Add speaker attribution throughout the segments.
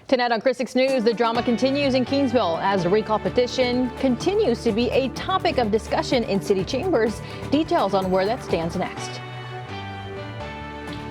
Speaker 1: Tonight on Chris 6 News, the drama continues in Kingsville as the recall petition continues to be a topic of discussion in city chambers. Details on where that stands next.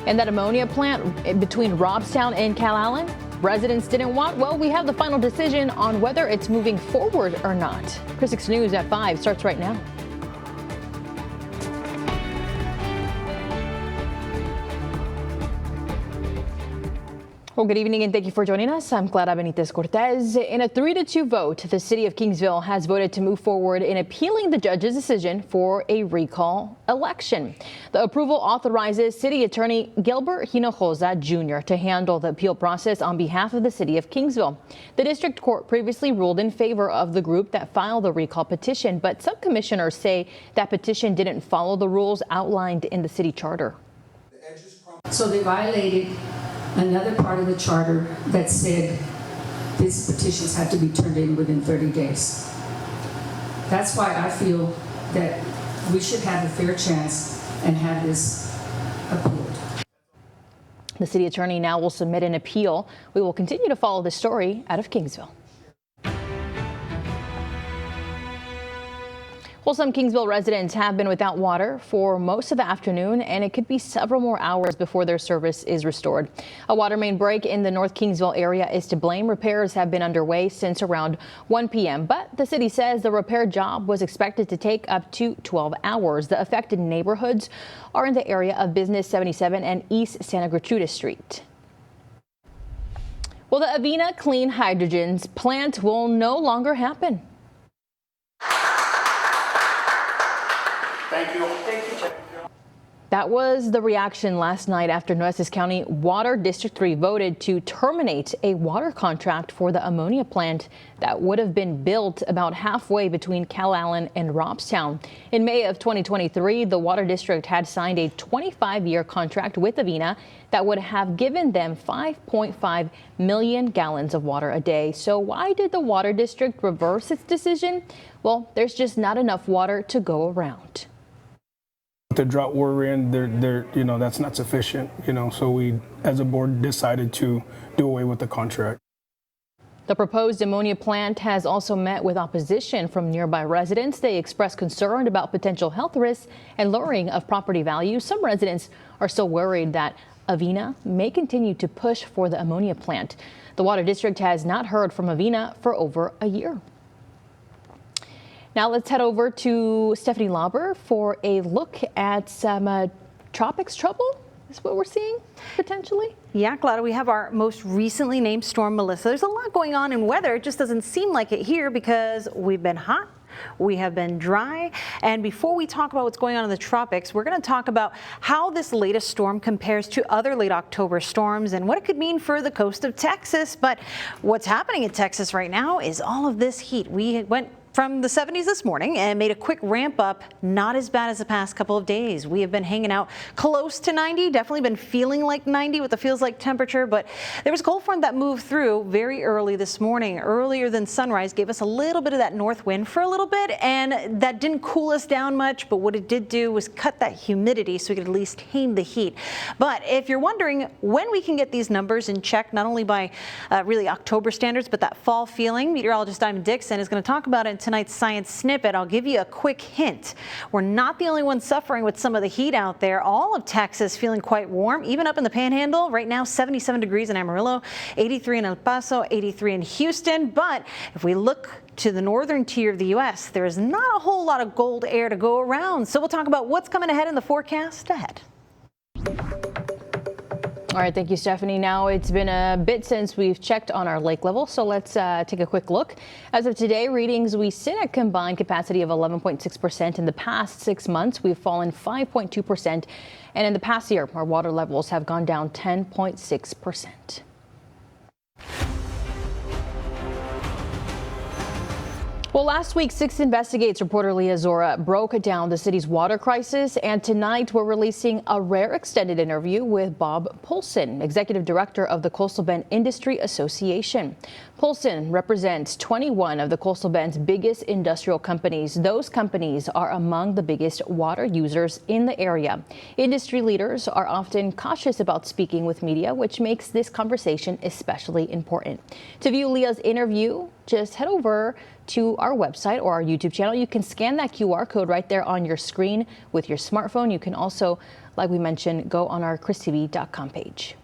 Speaker 1: And that ammonia plant between Robstown and Calallen, residents didn't want. Well, we have the final decision on whether it's moving forward or not. Chris 6 News at 5 starts right now. Well, good evening and thank you for joining us. I'm Clara Benitez Cortez. In a 3-2 vote, the city of Kingsville has voted to move forward in appealing the judge's decision for a recall election. The approval authorizes City Attorney Gilbert Hinojosa Jr. to handle the appeal process on behalf of the city of Kingsville. The district court previously ruled in favor of the group that filed the recall petition, but some commissioners say that petition didn't follow the rules outlined in the city charter.
Speaker 2: So they violated another part of the charter that said these petitions have to be turned in within 30 days. That's why I feel that we should have a fair chance and have this appealed.
Speaker 1: The city attorney now will submit an appeal. We will continue to follow this story out of Kingsville. Well, some Kingsville residents have been without water for most of the afternoon, and it could be several more hours before their service is restored. A water main break in the North Kingsville area is to blame. Repairs have been underway since around 1 p.m., but the city says the repair job was expected to take up to 12 hours. The affected neighborhoods are in the area of Business 77 and East Santa Gertrudis Street. Well, the Avina Clean Hydrogens plant will no longer happen.
Speaker 3: Thank you. Thank you.
Speaker 1: That was the reaction last night after Nueces County Water District 3 voted to terminate a water contract for the ammonia plant that would have been built about halfway between Calallen and Robstown. In May of 2023, the Water District had signed a 25-year contract with Avina that would have given them 5.5 million gallons of water a day. So why did the Water District reverse its decision? Well, there's just not enough water to go around.
Speaker 4: The drought we're in, that's not sufficient, so we, as a board, decided to do away with the contract.
Speaker 1: The proposed ammonia plant has also met with opposition from nearby residents. They expressed concern about potential health risks and lowering of property values. Some residents are still worried that Avina may continue to push for the ammonia plant. The Water District has not heard from Avina for over a year. Now let's head over to Stephanie Lauber for a look at some tropics trouble. Is what we're seeing potentially.
Speaker 5: Yeah, Claudia, we have our most recently named storm, Melissa. There's a lot going on in weather. It just doesn't seem like it here because we've been hot. We have been dry. And before we talk about what's going on in the tropics, we're going to talk about how this latest storm compares to other late October storms and what it could mean for the coast of Texas. But what's happening in Texas right now is all of this heat. We went from the 70s this morning and made a quick ramp up, not as bad as the past couple of days. We have been hanging out close to 90, definitely been feeling like 90 with the feels like temperature, but there was a cold front that moved through very early this morning, earlier than sunrise, gave us a little bit of that north wind for a little bit, and that didn't cool us down much, but what it did do was cut that humidity so we could at least tame the heat. But if you're wondering when we can get these numbers in check, not only by really October standards, but that fall feeling, meteorologist Diamond Dixon is going to talk about it in tonight's Science Snippet. I'll give you a quick hint. We're not the only ones suffering with some of the heat out there. All of Texas feeling quite warm, even up in the Panhandle. Right now, 77 degrees in Amarillo, 83 in El Paso, 83 in Houston. But if we look to the northern tier of the U.S., there is not a whole lot of cold air to go around. So we'll talk about what's coming ahead in the forecast ahead.
Speaker 1: All right, thank you, Stephanie. Now, it's been a bit since we've checked on our lake level, so let's take a quick look. As of today, readings, we sit at combined capacity of 11.6%. In the past 6 months, we've fallen 5.2%. And in the past year, our water levels have gone down 10.6%. Well, last week, 6 Investigates reporter Leah Zora broke down the city's water crisis, and tonight we're releasing a rare extended interview with Bob Poulsen, executive director of the Coastal Bend Industry Association. Poulsen represents 21 of the Coastal Bend's biggest industrial companies. Those companies are among the biggest water users in the area. Industry leaders are often cautious about speaking with media, which makes this conversation especially important. To view Leah's interview, just head over to our website or our YouTube channel. You can scan that QR code right there on your screen with your smartphone. You can also, like we mentioned, go on our KrisTV.com page.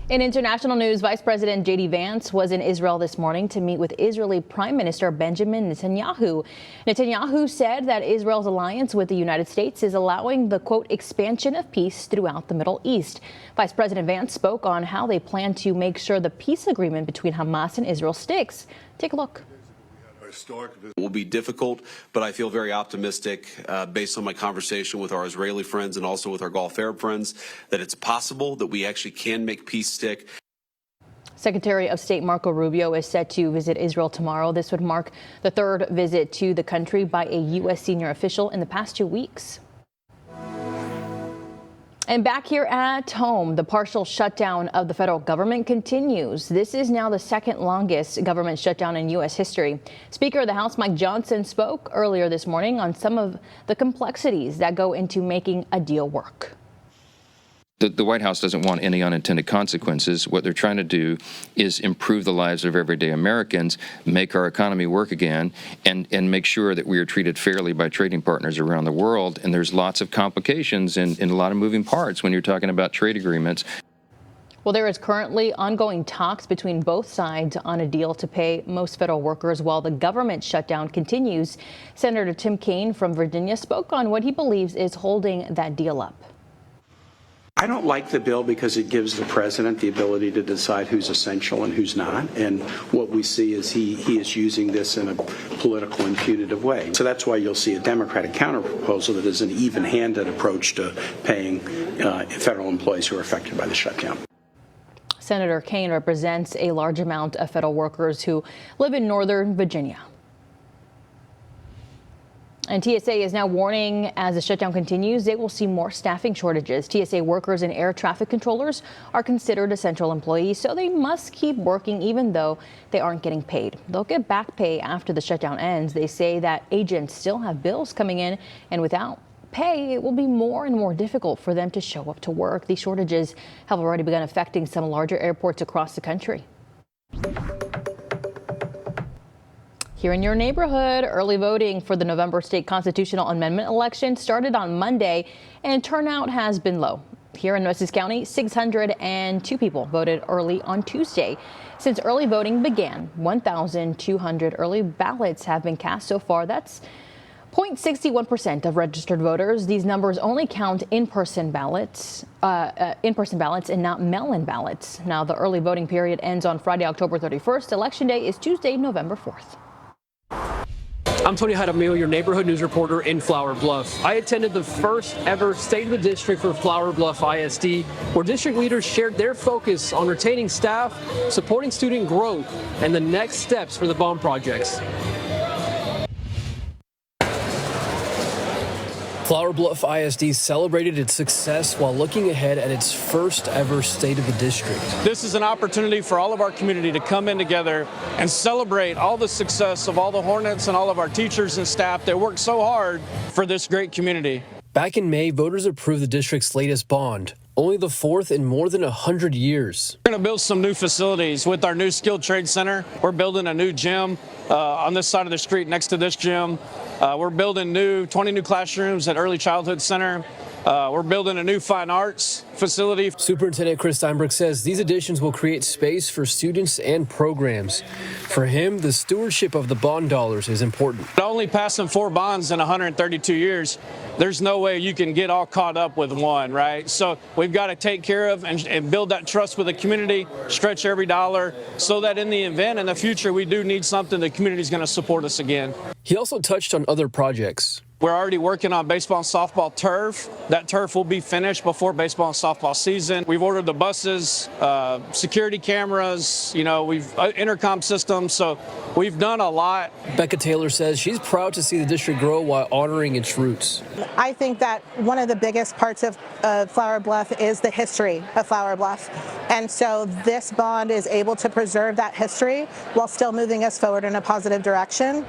Speaker 1: In international news, Vice President J.D. Vance was in Israel this morning to meet with Israeli Prime Minister Benjamin Netanyahu. Netanyahu said that Israel's alliance with the United States is allowing the, quote, expansion of peace throughout the Middle East. Vice President Vance spoke on how they plan to make sure the peace agreement between Hamas and Israel sticks. Take a look.
Speaker 3: It will be difficult, but I feel very optimistic based on my conversation with our Israeli friends and also with our Gulf Arab friends that it's possible that we actually can make peace stick.
Speaker 1: Secretary of State Marco Rubio is set to visit Israel tomorrow. This would mark the third visit to the country by a U.S. senior official in the past 2 weeks. And back here at home, the partial shutdown of the federal government continues. This is now the second longest government shutdown in U.S. history. Speaker of the House Mike Johnson spoke earlier this morning on some of the complexities that go into making a deal work.
Speaker 6: The White House doesn't want any unintended consequences. What they're trying to do is improve the lives of everyday Americans, make our economy work again, and make sure that we are treated fairly by trading partners around the world. And there's lots of complications and a lot of moving parts when you're talking about trade agreements.
Speaker 1: Well, there is currently ongoing talks between both sides on a deal to pay most federal workers while the government shutdown continues. Senator Tim Kaine from Virginia spoke on what he believes is holding that deal up.
Speaker 7: I don't like the bill because it gives the president the ability to decide who's essential and who's not. And what we see is he is using this in a political and punitive way. So that's why you'll see a Democratic counterproposal that is an even-handed approach to paying federal employees who are affected by the shutdown.
Speaker 1: Senator Kaine represents a large amount of federal workers who live in Northern Virginia. And TSA is now warning as the shutdown continues, they will see more staffing shortages. TSA workers and air traffic controllers are considered essential employees, so they must keep working even though they aren't getting paid. They'll get back pay after the shutdown ends. They say that agents still have bills coming in, and without pay, it will be more and more difficult for them to show up to work. These shortages have already begun affecting some larger airports across the country. Here in your neighborhood, early voting for the November state constitutional amendment election started on Monday, and turnout has been low. Here in Nueces County, 602 people voted early on Tuesday. Since early voting began, 1,200 early ballots have been cast so far. That's 0.61% of registered voters. These numbers only count in-person ballots and not mail-in ballots. Now, the early voting period ends on Friday, October 31st. Election day is Tuesday, November 4th.
Speaker 8: I'm Tony Jaramillo, your neighborhood news reporter in Flower Bluff. I attended the first ever State of the District for Flower Bluff ISD, where district leaders shared their focus on retaining staff, supporting student growth, and the next steps for the bond projects. Flower Bluff ISD celebrated its success while looking ahead at its first ever State of the District.
Speaker 9: This is an opportunity for all of our community to come in together and celebrate all the success of all the Hornets and all of our teachers and staff that worked so hard for this great community.
Speaker 8: Back in May, voters approved the district's latest bond, only the fourth in more than 100 years.
Speaker 9: We're going to build some new facilities with our new Skilled Trade Center. We're building a new gym on this side of the street next to this gym. We're building 20 new classrooms at Early Childhood Center. We're building a new fine arts facility.
Speaker 8: Superintendent Chris Steinberg says these additions will create space for students and programs. For him, the stewardship of the bond dollars is important.
Speaker 9: Only passing 4 bonds in 132 years, there's no way you can get all caught up with one, right? So we've got to take care of and build that trust with the community, stretch every dollar, so that in the event in the future we do need something, the community is going to support us again.
Speaker 8: He also touched on other projects.
Speaker 9: We're already working on baseball and softball turf. That turf will be finished before baseball and softball season. We've ordered the buses, security cameras, we've intercom systems, so we've done a lot.
Speaker 8: Becca Taylor says she's proud to see the district grow while honoring its roots.
Speaker 10: I think that one of the biggest parts of Flower Bluff is the history of Flower Bluff. And so this bond is able to preserve that history while still moving us forward in a positive direction.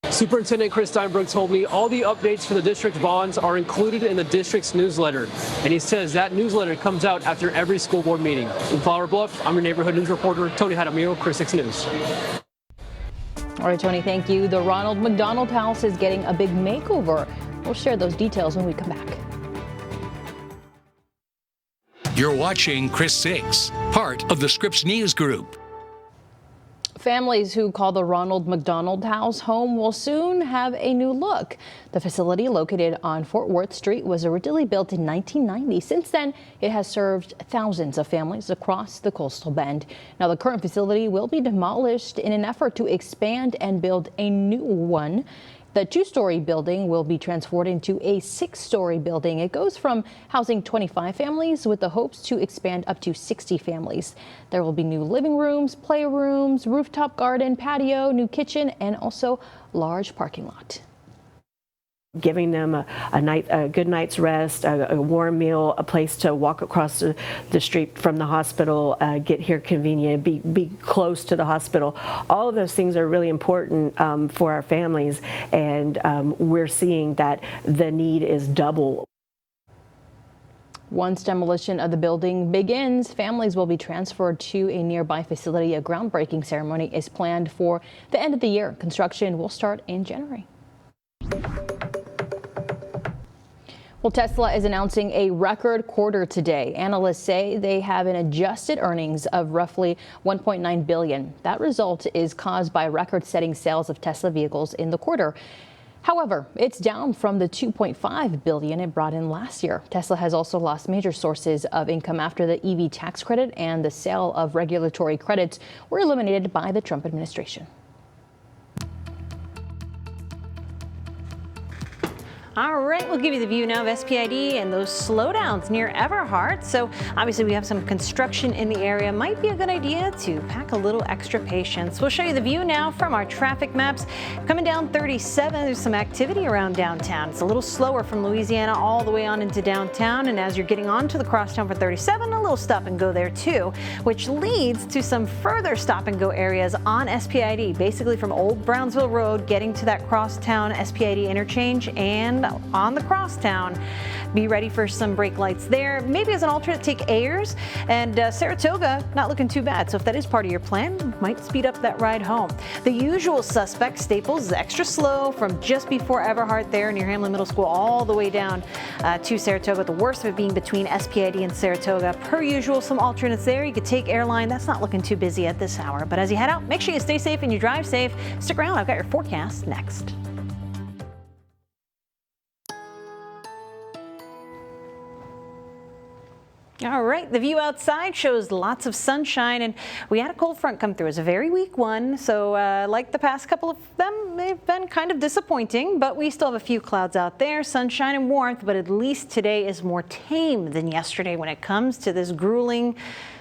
Speaker 8: Superintendent Chris Steinbrook told me all the updates for the district bonds are included in the district's newsletter. And he says that newsletter comes out after every school board meeting. In Flower Bluff, I'm your neighborhood news reporter, Tony Jaramillo, Chris 6 News.
Speaker 1: All right, Tony, thank you. The Ronald McDonald House is getting a big makeover. We'll share those details when we come back.
Speaker 11: You're watching Chris 6, part of the Scripps News Group.
Speaker 1: Families who call the Ronald McDonald House home will soon have a new look. The facility, located on Fort Worth Street, was originally built in 1990. Since then, it has served thousands of families across the Coastal Bend. Now, the current facility will be demolished in an effort to expand and build a new one. The two-story building will be transformed into a six-story building. It goes from housing 25 families with the hopes to expand up to 60 families. There will be new living rooms, playrooms, rooftop garden, patio, new kitchen, and also large parking lot.
Speaker 12: Giving them a good night's rest, a warm meal, a place to walk across the street from the hospital, get here convenient, be close to the hospital. All of those things are really important for our families, and we're seeing that the need is double.
Speaker 1: Once demolition of the building begins, families will be transferred to a nearby facility. A groundbreaking ceremony is planned for the end of the year. Construction will start in January. Well, Tesla is announcing a record quarter today. Analysts say they have an adjusted earnings of roughly $1.9 billion. That result is caused by record-setting sales of Tesla vehicles in the quarter. However, it's down from the $2.5 billion it brought in last year. Tesla has also lost major sources of income after the EV tax credit and the sale of regulatory credits were eliminated by the Trump administration.
Speaker 5: All right, we'll give you the view now of SPID and those slowdowns near Everhart. So obviously we have some construction in the area. Might be a good idea to pack a little extra patience. We'll show you the view now from our traffic maps. Coming down 37, there's some activity around downtown. It's a little slower from Louisiana all the way on into downtown. And as you're getting onto the crosstown for 37, a little stop and go there too, which leads to some further stop and go areas on SPID, basically from Old Brownsville Road, getting to that crosstown SPID interchange and on the crosstown. Be ready for some brake lights there. Maybe as an alternate, take Ayers and Saratoga, not looking too bad. So if that is part of your plan, might speed up that ride home. The usual suspect, Staples, is extra slow from just before Everhart there near Hamlin Middle School all the way down to Saratoga. The worst of it being between SPID and Saratoga. Per usual, some alternates there. You could take Airline. That's not looking too busy at this hour. But as you head out, make sure you stay safe and you drive safe. Stick around. I've got your forecast next. All right, the view outside shows lots of sunshine, and we had a cold front come through. It's a very weak one, so like the past couple of them, they've been kind of disappointing, but we still have a few clouds out there, sunshine and warmth, but at least today is more tame than yesterday when it comes to this grueling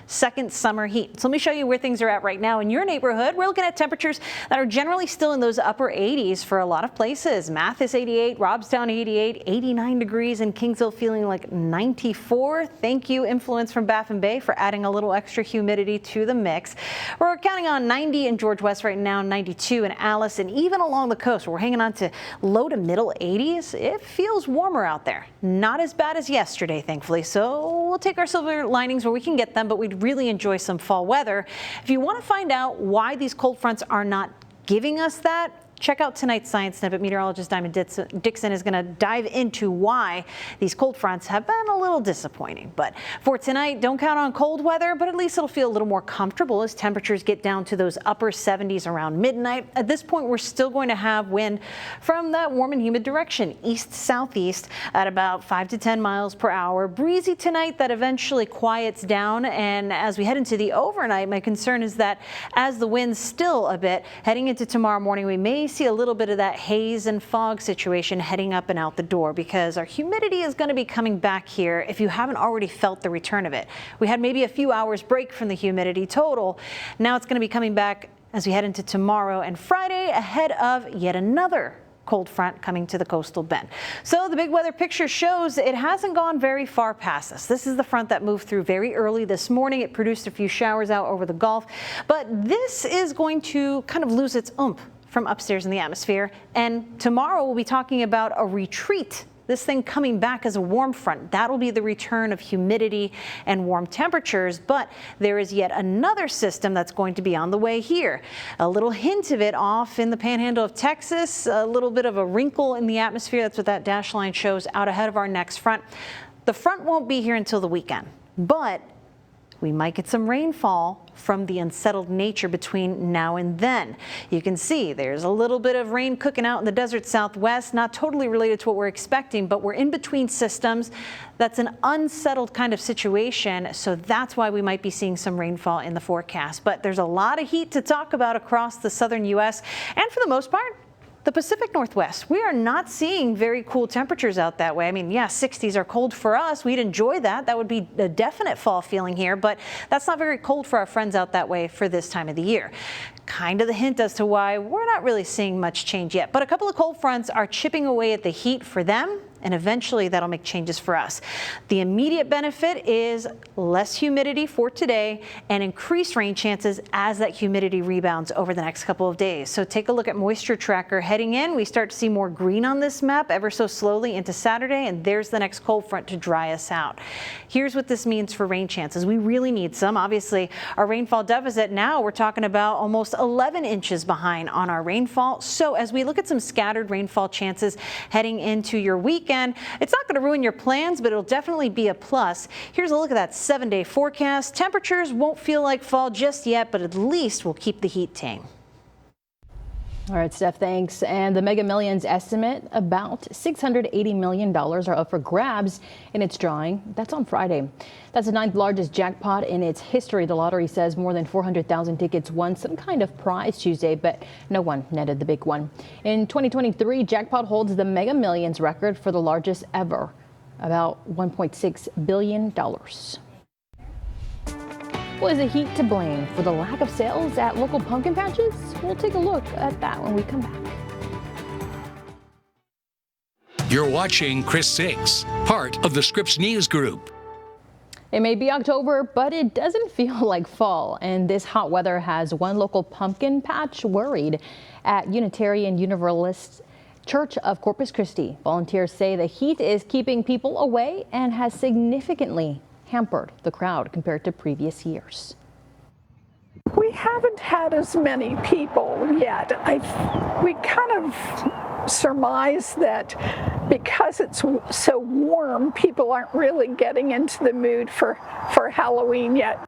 Speaker 5: second summer heat. So let me show you where things are at right now in your neighborhood. We're looking at temperatures that are generally still in those upper 80s for a lot of places. Mathis 88, Robstown 88, 89 degrees in Kingsville, feeling like 94. Thank you, influence from Baffin Bay, for adding a little extra humidity to the mix. We're counting on 90 in George West right now, 92 in Alice, and even along the coast, we're hanging on to low to middle 80s. It feels warmer out there. Not as bad as yesterday, thankfully. So we'll take our silver linings where we can get them, but we'd really enjoy some fall weather. If you want to find out why these cold fronts are not giving us that, check out tonight's Science Snippet. Meteorologist Diamond Dixon is going to dive into why these cold fronts have been a little disappointing. But for tonight, don't count on cold weather, but at least it'll feel a little more comfortable as temperatures get down to those upper 70s around midnight. At this point, we're still going to have wind from that warm and humid direction, east-southeast at about 5 to 10 miles per hour. Breezy tonight, that eventually quiets down. And as we head into the overnight, my concern is that as the wind's still a bit, heading into tomorrow morning, we may see a little bit of that haze and fog situation heading up and out the door because our humidity is going to be coming back here if you haven't already felt the return of it. We had maybe a few hours break from the humidity total. Now it's going to be coming back as we head into tomorrow and Friday ahead of yet another cold front coming to the coastal bend. So the big weather picture shows it hasn't gone very far past us. This is the front that moved through very early this morning. It produced a few showers out over the Gulf, but this is going to kind of lose its oomph from upstairs in the atmosphere. And tomorrow we'll be talking about a retreat. This thing coming back as a warm front. That'll be the return of humidity and warm temperatures, but there is yet another system that's going to be on the way here. A little hint of it off in the panhandle of Texas, a little bit of a wrinkle in the atmosphere. That's what that dash line shows out ahead of our next front. The front won't be here until the weekend, but we might get some rainfall from the unsettled nature between now and then. You can see there's a little bit of rain cooking out in the desert southwest, not totally related to what we're expecting, but we're in between systems. That's an unsettled kind of situation, so that's why we might be seeing some rainfall in the forecast. But there's a lot of heat to talk about across the southern U.S. and for the most part, the Pacific Northwest. We are not seeing very cool temperatures out that way. I mean, yeah, 60s are cold for us. We'd enjoy that. That would be a definite fall feeling here, but that's not very cold for our friends out that way for this time of the year. Kind of the hint as to why we're not really seeing much change yet. But a couple of cold fronts are chipping away at the heat for them, and eventually that'll make changes for us. The immediate benefit is less humidity for today and increased rain chances as that humidity rebounds over the next couple of days. So take a look at Moisture Tracker. Heading in, we start to see more green on this map ever so slowly into Saturday, and there's the next cold front to dry us out. Here's what this means for rain chances. We really need some. Obviously, our rainfall deficit now, we're talking about almost 11 inches behind on our rainfall. So as we look at some scattered rainfall chances heading into your weekend, it's not going to ruin your plans, but it'll definitely be a plus. Here's a look at that 7-day forecast. Temperatures won't feel like fall just yet, but at least we'll keep the heat tame.
Speaker 1: All right, Steph, thanks. And the Mega Millions estimate, about $680 million, are up for grabs in its drawing. That's on Friday. That's the 9th largest jackpot in its history. The lottery says more than 400,000 tickets won some kind of prize Tuesday, but no one netted the big one. In 2023, jackpot holds the Mega Millions record for the largest ever, about $1.6 billion. Well, is the heat to blame for the lack of sales at local pumpkin patches? We'll take a look at that when we come back.
Speaker 11: You're watching Chris 6, part of the Scripps News Group.
Speaker 1: It may be October, but it doesn't feel like fall, and this hot weather has one local pumpkin patch worried. At Unitarian Universalist Church of Corpus Christi, volunteers say the heat is keeping people away and has significantly hampered the crowd compared to previous years.
Speaker 13: We haven't had as many people yet. We kind of surmise that because it's so warm, people aren't really getting into the mood for Halloween yet.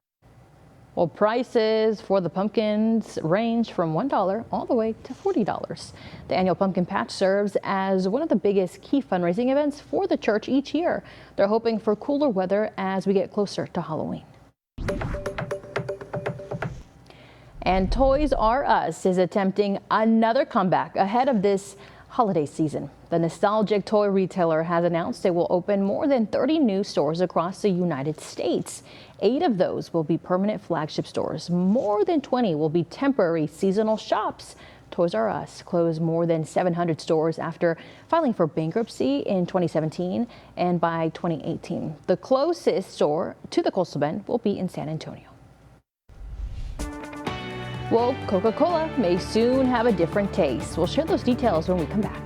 Speaker 1: Well, prices for the pumpkins range from $1 all the way to $40. The annual pumpkin patch serves as one of the biggest key fundraising events for the church each year. They're hoping for cooler weather as we get closer to Halloween. And Toys R Us is attempting another comeback ahead of this holiday season. The nostalgic toy retailer has announced it will open more than 30 new stores across the United States. 8 of those will be permanent flagship stores. More than 20 will be temporary seasonal shops. Toys R Us closed more than 700 stores after filing for bankruptcy in 2017 and by 2018. The closest store to the Coastal Bend will be in San Antonio. Well, Coca-Cola may soon have a different taste. We'll share those details when we come back.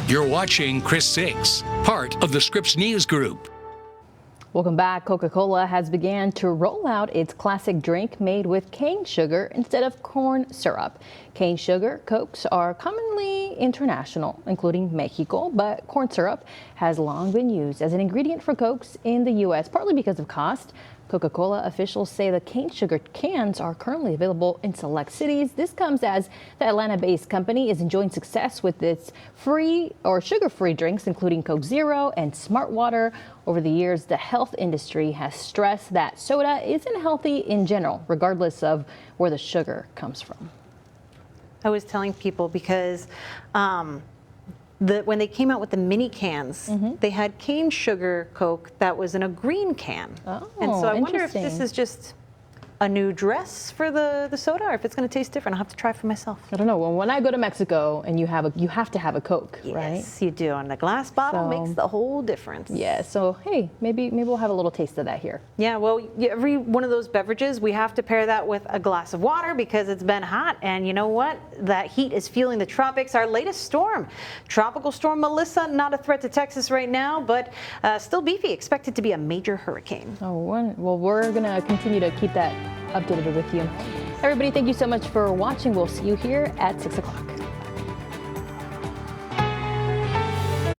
Speaker 11: You're watching Chris 6, part of the Scripps News Group.
Speaker 1: Welcome back. Coca-Cola has began to roll out its classic drink made with cane sugar instead of corn syrup. Cane sugar Cokes are commonly international, including Mexico, but corn syrup has long been used as an ingredient for Cokes in the U.S., partly because of cost. Coca-Cola officials say the cane sugar cans are currently available in select cities. This comes as the Atlanta-based company is enjoying success with its free or sugar-free drinks, including Coke Zero and Smart Water. Over the years, the health industry has stressed that soda isn't healthy in general, regardless of where the sugar comes from.
Speaker 5: I was telling people because when they came out with the mini cans, they had cane sugar Coke that was in a green can.
Speaker 1: Oh,
Speaker 5: and so I wonder if this
Speaker 1: interesting.
Speaker 5: is just a new dress for the soda, or if it's going to taste different. I'll have to try for myself.
Speaker 1: I don't know. Well, when I go to Mexico and you have to have a Coke, right?
Speaker 5: Yes, you do. And the glass bottle
Speaker 1: So-
Speaker 5: makes the whole difference.
Speaker 1: Yeah. So hey, maybe we'll have a little taste of that here.
Speaker 5: Yeah, well, every one of those beverages, we have to pair that with a glass of water because it's been hot. And you know what? That heat is fueling the tropics. Our latest storm, Tropical Storm Melissa, not a threat to Texas right now, but still beefy, expected to be a major hurricane.
Speaker 1: Oh, well, we're going to continue to keep that updated with you. Everybody, thank you so much for watching. We'll see you here at 6 o'clock.